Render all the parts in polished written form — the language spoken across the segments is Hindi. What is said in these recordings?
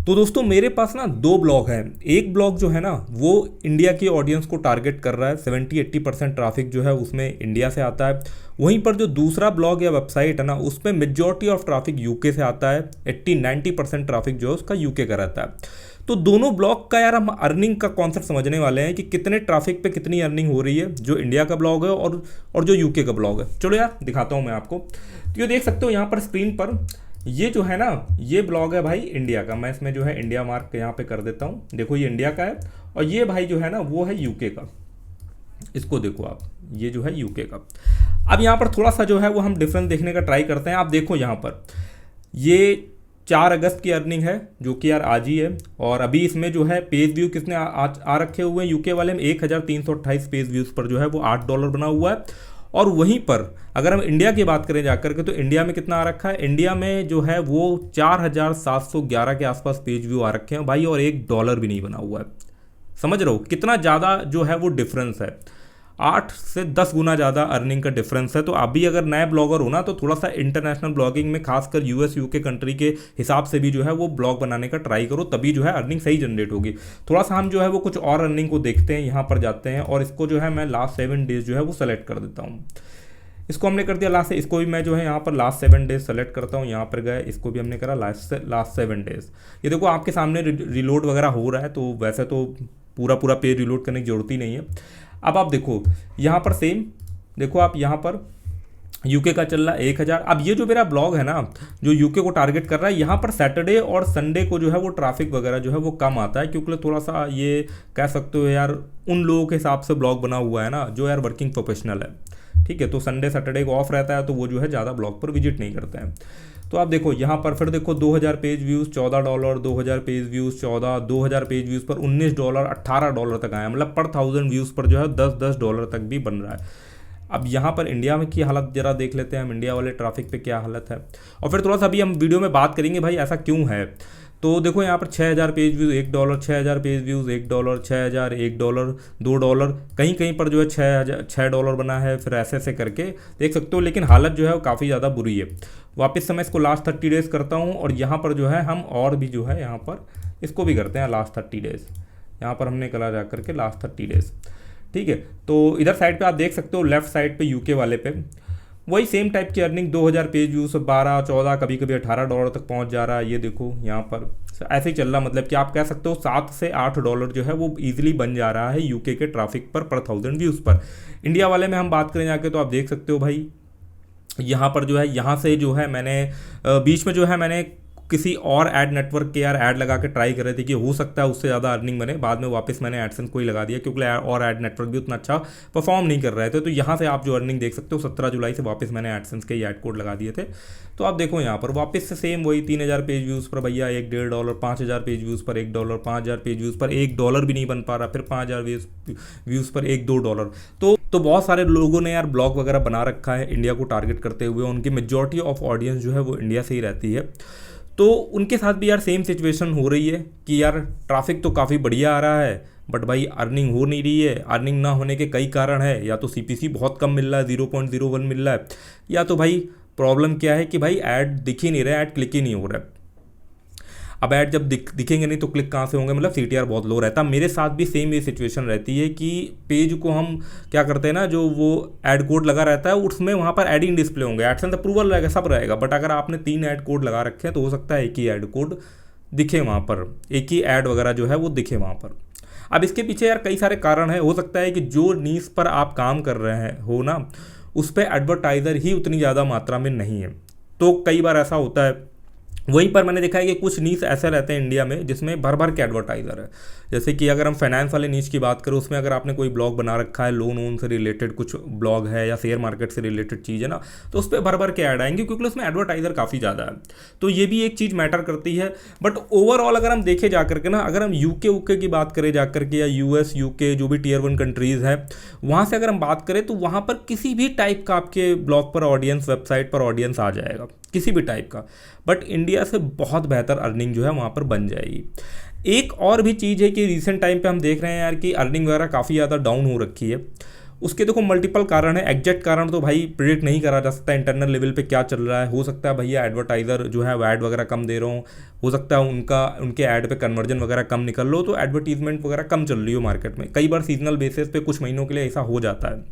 तो दोस्तों मेरे पास ना दो ब्लॉग हैं। एक ब्लॉग जो है ना वो इंडिया की ऑडियंस को टारगेट कर रहा है, 70-80% ट्रैफिक जो है उसमें इंडिया से आता है। वहीं पर जो दूसरा ब्लॉग या वेबसाइट है ना उसमें मेजॉरिटी ऑफ ट्रैफिक यूके से आता है, 80-90% ट्रैफिक जो है उसका यूके का रहता है। तो दोनों ब्लॉग का यार हम अर्निंग का कॉन्सेप्ट समझने वाले हैं कि कितने ट्रैफिक पे कितनी अर्निंग हो रही है, जो इंडिया का ब्लॉग है और जो यूके का ब्लॉग है। चलो यार दिखाता हूँ मैं आपको। तो ये देख सकते हो यहाँ पर स्क्रीन पर, ये जो है ना ये ब्लॉग है भाई इंडिया का। मैं इसमें जो है इंडिया मार्क यहाँ पे कर देता हूँ। देखो ये इंडिया का है और ये भाई जो है ना वो है यूके का। इसको देखो आप, ये जो है यूके का। अब यहाँ पर थोड़ा सा जो है वो हम डिफरेंस देखने का ट्राई करते हैं। आप देखो यहाँ पर ये 4 अगस्त की अर्निंग है जो कि यार आज ही है। और अभी इसमें जो है पेज व्यू किसने आ रखे हुए हैं यूके वाले में, 1328 पेज व्यूज़ पर जो है वो $8 बना हुआ है। और वहीं पर अगर हम इंडिया की बात करें जाकर के, तो इंडिया में कितना आ रखा है, इंडिया में जो है वो 4711 के आसपास पेज व्यू आ रखे हैं भाई, और $1 भी नहीं बना हुआ है। समझ रहे हो कितना ज़्यादा जो है वो डिफरेंस है, 8 से 10 गुना ज़्यादा अर्निंग का डिफरेंस है। तो आप भी अगर नए ब्लॉगर हो ना तो थोड़ा सा इंटरनेशनल ब्लॉगिंग में खासकर यूएस यूके कंट्री के हिसाब से भी जो है वो ब्लॉग बनाने का ट्राई करो, तभी जो है अर्निंग सही जनरेट होगी। थोड़ा सा हम जो है वो कुछ और अर्निंग को देखते हैं, यहाँ पर जाते हैं और इसको जो है मैं लास्ट 7 डेज जो है वो सेलेक्ट कर देता हूँ। इसको हमने कर दिया लास्ट से, इसको भी मैं जो है यहाँ पर लास्ट 7 डेज सेलेक्ट करता हूँ। यहाँ पर गए, इसको भी हमने करा लास्ट 7 डेज। ये देखो आपके सामने रिलोड वगैरह हो रहा है, तो वैसे तो पूरा पूरा पेज रिलोड करने की जरूरत ही नहीं है। अब आप देखो यहाँ पर सेम, देखो आप यहाँ पर यूके का चल रहा है 1000। अब ये जो मेरा ब्लॉग है ना जो यूके को टारगेट कर रहा है, यहाँ पर सैटरडे और संडे को जो है वो ट्रैफिक वगैरह जो है वो कम आता है, क्योंकि थोड़ा सा ये कह सकते हो यार उन लोगों के हिसाब से ब्लॉग बना हुआ है ना जो यार वर्किंग प्रोफेशनल है। ठीक है, तो संडे सैटरडे को ऑफ रहता है तो वो जो है ज़्यादा ब्लॉग पर विजिट नहीं करते हैं। तो आप देखो यहाँ पर फिर देखो 2000 page views $14, 2000 page views 14, 2000 page views पर $19, $18 तक आया, मतलब पर 1000 व्यूज़ पर जो है $10 तक भी बन रहा है। अब यहाँ पर इंडिया में की हालत जरा देख लेते हैं हम, इंडिया वाले ट्रैफिक पे क्या हालत है, और फिर थोड़ा सा अभी हम वीडियो में बात करेंगे भाई ऐसा क्यों है। तो देखो यहाँ पर 6000 पेज व्यूज़ $1, 6000 पेज व्यूज़ $1, 6000 $1, $2, कहीं कहीं पर जो है $6 बना है, फिर ऐसे ऐसे करके देख सकते हो। लेकिन हालत जो है वो काफ़ी ज़्यादा बुरी है। वापस से मैं इसको लास्ट 30 डेज़ करता हूँ, और यहाँ पर जो है हम और भी जो है यहाँ पर इसको भी करते हैं लास्ट 30 डेज़। यहाँ पर हमने करा जा करके लास्ट 30 डेज़। ठीक है, तो इधर साइड पे आप देख सकते हो, लेफ्ट साइड पे यूके वाले पे वही सेम टाइप की अर्निंग, 2000 पेज व्यूज 12, 14, कभी कभी $18 तक पहुंच जा रहा है। ये देखो यहाँ पर ऐसे ही चल रहा, मतलब कि आप कह सकते हो $7 से $8 जो है वो इजीली बन जा रहा है यूके के ट्रैफिक पर 1000 व्यूज़ पर। इंडिया वाले में हम बात करें जाके तो आप देख सकते हो भाई यहाँ पर जो है, यहाँ से जो है मैंने बीच में जो है मैंने किसी और ऐड नेटवर्क के यार ऐड लगा के ट्राई कर रहे थे कि हो सकता है उससे ज़्यादा अर्निंग बने। बाद में वापस मैंने एडसेंस को ही लगा दिया, क्योंकि और ऐड नेटवर्क भी उतना अच्छा परफॉर्म नहीं कर रहे थे। तो यहाँ से आप जो अर्निंग देख सकते हो 17 जुलाई से वापस मैंने एडसेंस के ही ऐड कोड लगा दिए थे। तो आप देखो यहाँ पर वापस से सेम वही 3000 पेज व्यूज़ पर भैया $1, 5000 पेज व्यूज़ पर $1, 5000 पेज व्यूज़ पर $1 भी नहीं बन पा रहा, फिर 5000 व्यूज़ पर $1-2। तो बहुत सारे लोगों ने यार ब्लॉग वगैरह बना रखा है इंडिया को टारगेट करते हुए, उनकी मेजॉरिटी ऑफ ऑडियंस जो है वो इंडिया से ही रहती है। तो उनके साथ भी यार सेम सिचुएशन हो रही है कि यार ट्रैफिक तो काफ़ी बढ़िया आ रहा है, बट भाई अर्निंग हो नहीं रही है। अर्निंग ना होने के कई कारण है, या तो सीपीसी बहुत कम मिल रहा है, 0.01 मिल रहा है, या तो भाई प्रॉब्लम क्या है कि भाई ऐड दिख ही नहीं रहा है, ऐड क्लिक ही नहीं हो रहा है। अब ऐड जब दिखेंगे नहीं तो क्लिक कहाँ से होंगे, मतलब सीटीआर बहुत लो रहता है। मेरे साथ भी सेम ये सिचुएशन रहती है कि पेज को हम क्या करते हैं ना, जो वो ऐड कोड लगा रहता है उसमें वहाँ पर एडिंग डिस्प्ले होंगे, एडसेंस अप्रूवल रहेगा, सब रहेगा, बट अगर आपने 3 ऐड कोड लगा रखे हैं तो हो सकता है एक ही ऐड कोड दिखे वहाँ पर, एक ही ऐड वगैरह जो है वो दिखे वहाँ पर। अब इसके पीछे यार कई सारे कारण हैं। हो सकता है कि जो नीश पर आप काम कर रहे हैं हो ना, उस पर एडवर्टाइज़र ही उतनी ज़्यादा मात्रा में नहीं है, तो कई बार ऐसा होता है। वहीं पर मैंने देखा है कि कुछ नीच ऐसे रहते हैं इंडिया में जिसमें भर भर के एडवर्टाइज़र है। जैसे कि अगर हम फाइनेंस वाले नीच की बात करें, उसमें अगर आपने कोई ब्लॉग बना रखा है, लोन वोन से रिलेटेड कुछ ब्लॉग है या शेयर मार्केट से रिलेटेड चीज़ है ना, तो उस पर भर भर के ऐड आएंगे, क्योंकि उसमें एडवर्टाइज़र काफ़ी ज़्यादा है। तो ये भी एक चीज़ मैटर करती है। बट ओवरऑल अगर हम देखे जा करके ना, अगर हम यूके की बात करें जा करके, या यूएस यूके जो भी टियर 1 कंट्रीज़ है वहाँ से अगर हम बात करें, तो वहाँ पर किसी भी टाइप का आपके ब्लॉग पर ऑडियंस, वेबसाइट पर ऑडियंस आ जाएगा, किसी भी टाइप का। बट इंडिया से बहुत बेहतर अर्निंग जो है वहाँ पर बन जाएगी। एक और भी चीज़ है कि रिसेंट टाइम पे हम देख रहे हैं यार कि अर्निंग वगैरह काफ़ी ज़्यादा डाउन हो रखी है। उसके देखो मल्टीपल कारण है, एग्जैक्ट कारण तो भाई प्रिडिक्ट नहीं करा जा सकता इंटरनल लेवल पे क्या चल रहा है। हो सकता है भैया एडवर्टाइज़र जो है वो ऐड वगैरह कम दे रहा हो सकता है उनके ऐड पे कन्वर्जन वगैरह कम निकल लो, तो एडवर्टीजमेंट वगैरह कम चल रही हो मार्केट में। कई बार सीजनल बेसिस पे कुछ महीनों के लिए ऐसा हो जाता है,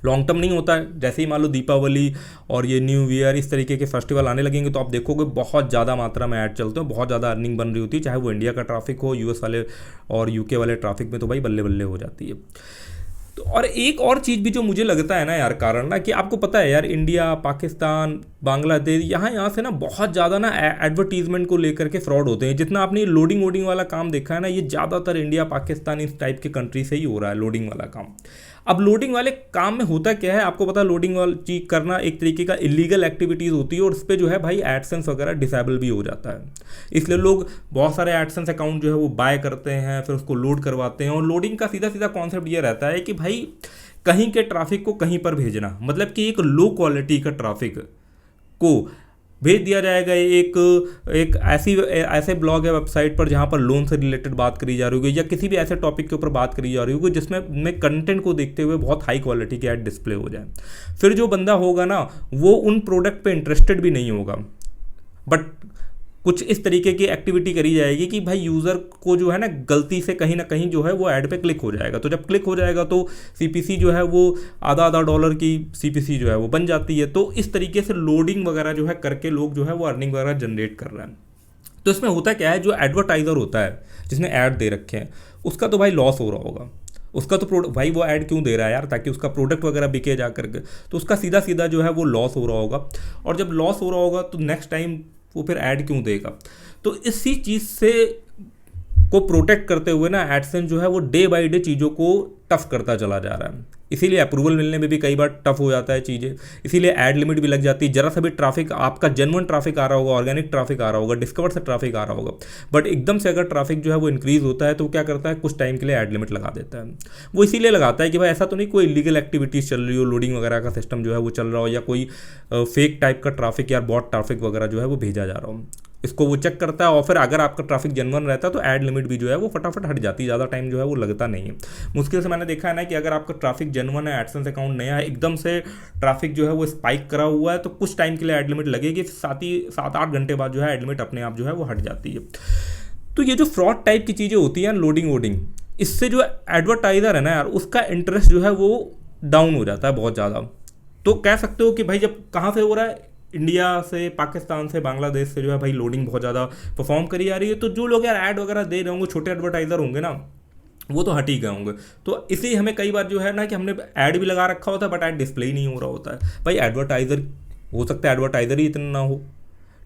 लॉन्ग टर्म नहीं होता है। जैसे ही मान लो दीपावली और ये न्यू ईयर इस तरीके के फेस्टिवल आने लगेंगे तो आप देखोगे बहुत ज़्यादा मात्रा में ऐड चलते हैं, बहुत ज़्यादा अर्निंग बन रही होती है, चाहे वो इंडिया का ट्रैफिक हो, यूएस वाले और यूके वाले ट्रैफिक में तो भाई बल्ले बल्ले हो जाती है। तो और एक और चीज़ भी जो मुझे लगता है ना यार कारण ना, कि आपको पता है यार इंडिया, पाकिस्तान, बांग्लादेश, यहाँ से ना बहुत ज़्यादा ना एडवर्टीजमेंट को लेकर के फ्रॉड होते हैं। जितना आपने लोडिंग वोडिंग वाला काम देखा है ना, ये ज़्यादातर इंडिया, पाकिस्तान इस टाइप के कंट्री से ही हो रहा है लोडिंग वाला काम। अब लोडिंग वाले काम में होता क्या है, आपको पता है लोडिंग वाली चीज करना एक तरीके का इलीगल एक्टिविटीज़ होती है, और इस पर जो है भाई एडसेंस वगैरह डिसेबल भी हो जाता है। इसलिए लोग बहुत सारे एडसेंस अकाउंट जो है वो बाय करते हैं, फिर उसको लोड करवाते हैं। और लोडिंग का सीधा सीधा कॉन्सेप्ट ये रहता है कि भाई कहीं के ट्रैफिक को कहीं पर भेजना, मतलब कि एक लो क्वालिटी का ट्रैफिक को भेज दिया जाएगा एक ऐसे ब्लॉग या वेबसाइट पर जहाँ पर लोन से रिलेटेड बात करी जा रही होगी, या किसी भी ऐसे टॉपिक के ऊपर बात करी जा रही होगी जिसमें कंटेंट को देखते हुए बहुत हाई क्वालिटी के ऐड डिस्प्ले हो जाए। फिर जो बंदा होगा ना वो उन प्रोडक्ट पे इंटरेस्टेड भी नहीं होगा, बट कुछ इस तरीके की एक्टिविटी करी जाएगी कि भाई यूज़र को जो है ना गलती से कहीं ना कहीं जो है वो ऐड पे क्लिक हो जाएगा। तो जब क्लिक हो जाएगा तो सीपीसी जो है वो आधा डॉलर की सीपीसी जो है वो बन जाती है। तो इस तरीके से लोडिंग वगैरह जो है करके लोग जो है वो अर्निंग वगैरह जनरेट कर रहे हैं। तो इसमें होता क्या है, जो एडवर्टाइज़र होता है जिसने ऐड दे रखे हैं उसका तो भाई लॉस हो रहा होगा। उसका तो भाई वो ऐड क्यों दे रहा है यार, ताकि उसका प्रोडक्ट वगैरह बिके जा करके, तो उसका सीधा सीधा जो है वो लॉस हो रहा होगा। और जब लॉस हो रहा होगा तो नेक्स्ट टाइम वो फिर ऐड क्यों देगा। तो इसी चीज़ से को प्रोटेक्ट करते हुए ना एडसेंस जो है वो डे बाय डे चीज़ों को टफ करता चला जा रहा है। इसीलिए अप्रूवल मिलने में भी कई बार टफ हो जाता है चीज़ें, इसीलिए ऐड लिमिट भी लग जाती है। जरा सा भी ट्रैफिक आपका जेन्युइन ट्रैफिक आ रहा होगा, ऑर्गेनिक ट्रैफिक आ रहा होगा, डिस्कवर से ट्रैफिक आ रहा होगा, बट एकदम से अगर ट्रैफिक जो है वो इंक्रीज़ होता है तो क्या करता है, कुछ टाइम के लिए ऐड लिमिट लगा देता है। वो इसीलिए लगाता है कि भाई ऐसा तो नहीं कोई इलीगल एक्टिविटीज़ चल रही हो, लोडिंग वगैरह का सिस्टम जो है वो चल रहा हो, या कोई फेक टाइप का ट्रैफिक या बॉट ट्रैफिक वगैरह जो है वो भेजा जा रहा हो। इसको वो चेक करता है, और फिर अगर आपका ट्रैफिक जेन्युइन रहता है तो ऐड लिमिट भी जो है वो फटाफट हट जाती है, ज़्यादा टाइम जो है वो लगता नहीं है। मुश्किल से मैंने देखा है ना कि अगर आपका ट्रैफिक जेन्युइन है, एडसेंस अकाउंट नया है, एकदम से ट्रैफिक जो है वो स्पाइक करा हुआ है, तो कुछ टाइम के लिए ऐड लिमिट लगेगी, साथ ही 7-8 घंटे बाद जो है ऐड लिमिट अपने आप जो है वो हट जाती है। तो ये जो फ्रॉड टाइप की चीज़ें होती हैं लोडिंग वोडिंग, इससे जो एडवर्टाइज़र है ना यार उसका इंटरेस्ट जो है वो डाउन हो जाता है बहुत ज़्यादा। तो कह सकते हो कि भाई जब कहाँ से हो रहा है, इंडिया से, पाकिस्तान से, बांग्लादेश से जो है भाई लोडिंग बहुत ज़्यादा परफॉर्म करी जा रही है, तो जो लोग यार ऐड वगैरह दे रहे होंगे, छोटे एडवर्टाइज़र होंगे ना, वो तो हट ही गए होंगे। तो इसी हमें कई बार जो है ना कि हमने ऐड भी लगा रखा होता है बट ऐड डिस्प्ले ही नहीं हो रहा होता है। भाई एडवर्टाइज़र हो सकता है एडवर्टाइज़र ही इतना ना हो,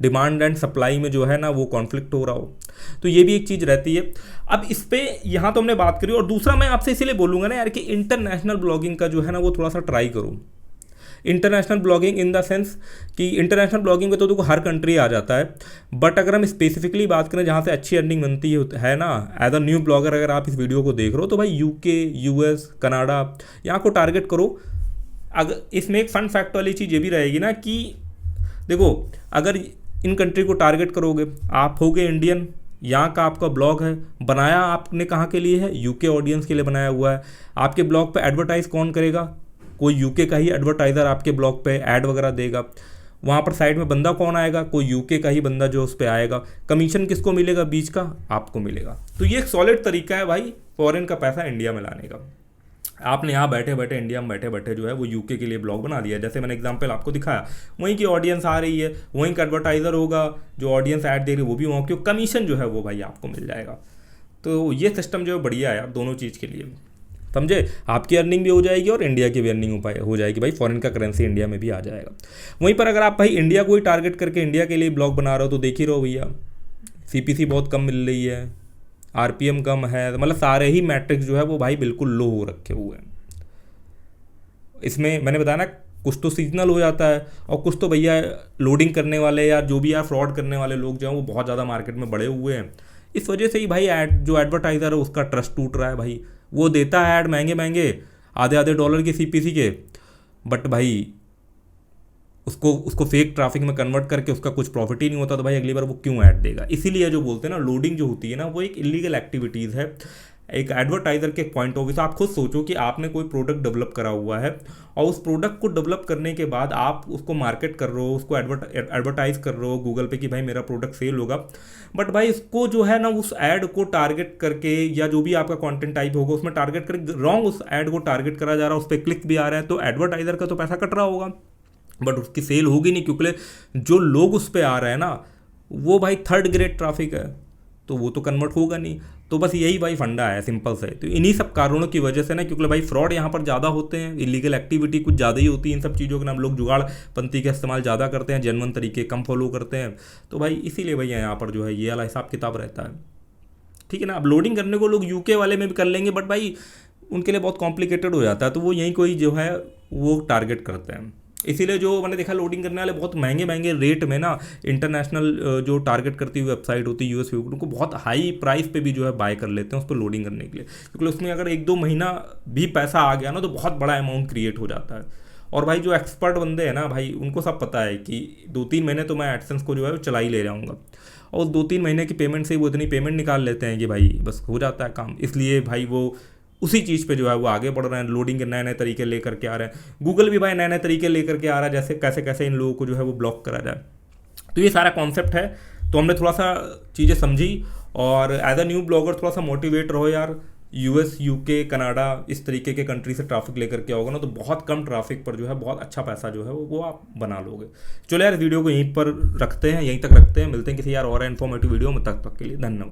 डिमांड एंड सप्लाई में जो है ना वो कॉन्फ्लिक्ट हो रहा हो, तो ये भी एक चीज़ रहती है। अब इस पर यहाँ तो हमने बात करी, और दूसरा मैं आपसे इसीलिए बोलूँगा ना यार कि इंटरनेशनल ब्लॉगिंग का जो है ना वो थोड़ा सा ट्राई करो। International blogging in the sense कि इंटरनेशनल ब्लॉगिंग में तो देखो हर कंट्री आ जाता है, बट अगर हम स्पेसिफिकली बात करें जहाँ से अच्छी अर्निंग बनती है ना, एज अ न्यू ब्लॉगर अगर आप इस वीडियो को देख रहे हो तो भाई यूके, यूएस, कनाडा, यहाँ को टारगेट करो। अगर इसमें एक फन फैक्ट वाली चीज़ ये भी रहेगी ना कि देखो अगर इन कंट्री को टारगेट करोगे, आप होगे इंडियन, यहाँ का आपका ब्लॉग है, बनाया आपने कहाँ के लिए है, यूके ऑडियंस के लिए बनाया हुआ है। आपके ब्लॉग पे एडवर्टाइज कौन करेगा, कोई यूके का ही एडवर्टाइज़र आपके ब्लॉग पे ऐड वगैरह देगा। वहाँ पर साइड में बंदा कौन आएगा, कोई यूके का ही बंदा जो उस पर आएगा। कमीशन किसको मिलेगा, बीच का आपको मिलेगा। तो ये एक सॉलिड तरीका है भाई फॉरेन का पैसा इंडिया में लाने का। आपने यहाँ बैठे बैठे, इंडिया में बैठे बैठे जो है वो यूके के लिए ब्लॉग बना दिया, जैसे मैंने एग्जांपल आपको दिखाया, वहीं की ऑडियंस आ रही है, वहीं का एडवर्टाइज़र होगा, जो ऑडियंस ऐड दे रही है वो भी वहाँ की, कमीशन जो है वो भाई आपको मिल जाएगा। तो ये सिस्टम जो है बढ़िया है यार दोनों चीज़ के लिए, समझे। आपकी अर्निंग भी हो जाएगी और इंडिया की भी अर्निंग हो जाएगी, भाई फॉरेन का करेंसी इंडिया में भी आ जाएगा। वहीं पर अगर आप भाई इंडिया को ही टारगेट करके इंडिया के लिए ब्लॉग बना रहे हो तो देख ही रहो भैया, सीपीसी बहुत कम मिल रही है, आरपीएम कम है, मतलब सारे ही मैट्रिक्स जो है वो भाई बिल्कुल लो हो रखे हुए हैं। इसमें मैंने बताया ना कुछ तो सीजनल हो जाता है, और कुछ तो भैया लोडिंग करने वाले या जो भी यार फ्रॉड करने वाले लोग जो हैं वो बहुत ज़्यादा मार्केट में बढ़े हुए हैं। इस वजह से ही भाई जो एडवर्टाइज़र है उसका ट्रस्ट टूट रहा है भाई। वो देता है ऐड महंगे महंगे आधे डॉलर की सीपीसी के, बट भाई उसको फेक ट्रैफिक में कन्वर्ट करके उसका कुछ प्रॉफिट ही नहीं होता, तो भाई अगली बार वो क्यों ऐड देगा। इसीलिए जो बोलते हैं ना लोडिंग जो होती है ना वो एक इलीगल एक्टिविटीज़ है, एक एडवर्टाइजर के पॉइंट ऑफ व्यू से आप खुद सोचो कि आपने कोई प्रोडक्ट डेवलप करा हुआ है और उस प्रोडक्ट को डेवलप करने के बाद आप उसको मार्केट कर रहे हो, उसको एडवर्टाइज कर रहे हो गूगल पे कि भाई मेरा प्रोडक्ट सेल होगा, बट भाई इसको जो है ना उस ऐड को टारगेट करके या जो भी आपका कंटेंट टाइप होगा उसमें टारगेट करके रॉन्ग उस ऐड को टारगेट करा जा रहा है, उस पर क्लिक भी आ रहा है, तो एडवर्टाइजर का तो पैसा कट रहा होगा बट उसकी सेल होगी नहीं, क्योंकि जो लोग उस पर आ रहे हैं ना वो भाई थर्ड ग्रेड ट्रैफिक है, तो वो तो कन्वर्ट होगा नहीं। तो बस यही भाई फंडा है, सिंपल से। तो इन्हीं सब कारणों की वजह से ना, क्योंकि भाई फ्रॉड यहाँ पर ज़्यादा होते हैं, इलीगल एक्टिविटी कुछ ज़्यादा ही होती है इन सब चीज़ों के नाम, लोग जुगाड़पंथी का इस्तेमाल ज़्यादा करते हैं, जेन्युइन तरीके कम फॉलो करते हैं। तो भाई इसीलिए भैया यहाँ पर जो है ये वाला हिसाब किताब रहता है, ठीक है ना। अब लोडिंग करने को लोग यूके वाले में भी कर लेंगे, बट भाई उनके लिए बहुत कॉम्प्लिकेटेड हो जाता है, तो वो यहीं कोई जो है वो टारगेट करते हैं। इसीलिए जो मैंने देखा लोडिंग करने वाले बहुत महंगे महंगे रेट में ना इंटरनेशनल जो टारगेट करती हुई वेबसाइट होती है यूएस उनको बहुत हाई प्राइस पे भी जो है बाय कर लेते हैं उस पर लोडिंग करने के लिए, क्योंकि उसमें अगर 1-2 महीना भी पैसा आ गया ना तो बहुत बड़ा अमाउंट क्रिएट हो जाता है। और भाई जो एक्सपर्ट बंदे हैं ना भाई, उनको सब पता है कि 2-3 महीने तो मैं एडसेंस को जो है चला ही ले जाऊँगा, और 2-3 महीने की पेमेंट से ही वो इतनी पेमेंट निकाल लेते हैं कि भाई बस हो जाता है काम। इसलिए भाई वो उसी चीज़ पे जो है वो आगे बढ़ रहे हैं, लोडिंग के नए नए तरीके लेकर के आ रहे हैं। गूगल भी भाई नए नए तरीके लेकर के आ रहा है, जैसे कैसे कैसे इन लोगों को जो है वो ब्लॉक करा जाए। तो ये सारा कॉन्सेप्ट है, तो हमने थोड़ा सा चीज़ें समझी, और एज अ न्यू ब्लॉगर थोड़ा सा मोटिवेट रहो यार। यूएस, यूके, कनाडा इस तरीके के कंट्री से ट्रैफिक लेकर के आओगे ना तो बहुत कम ट्रैफिक पर जो है बहुत अच्छा पैसा जो है वो आप बना लोगे। चलो यार वीडियो को यहीं पर रखते हैं, यहीं तक रखते हैं, मिलते हैं किसी यार और इन्फॉर्मेटिव वीडियो में, तक के लिए धन्यवाद।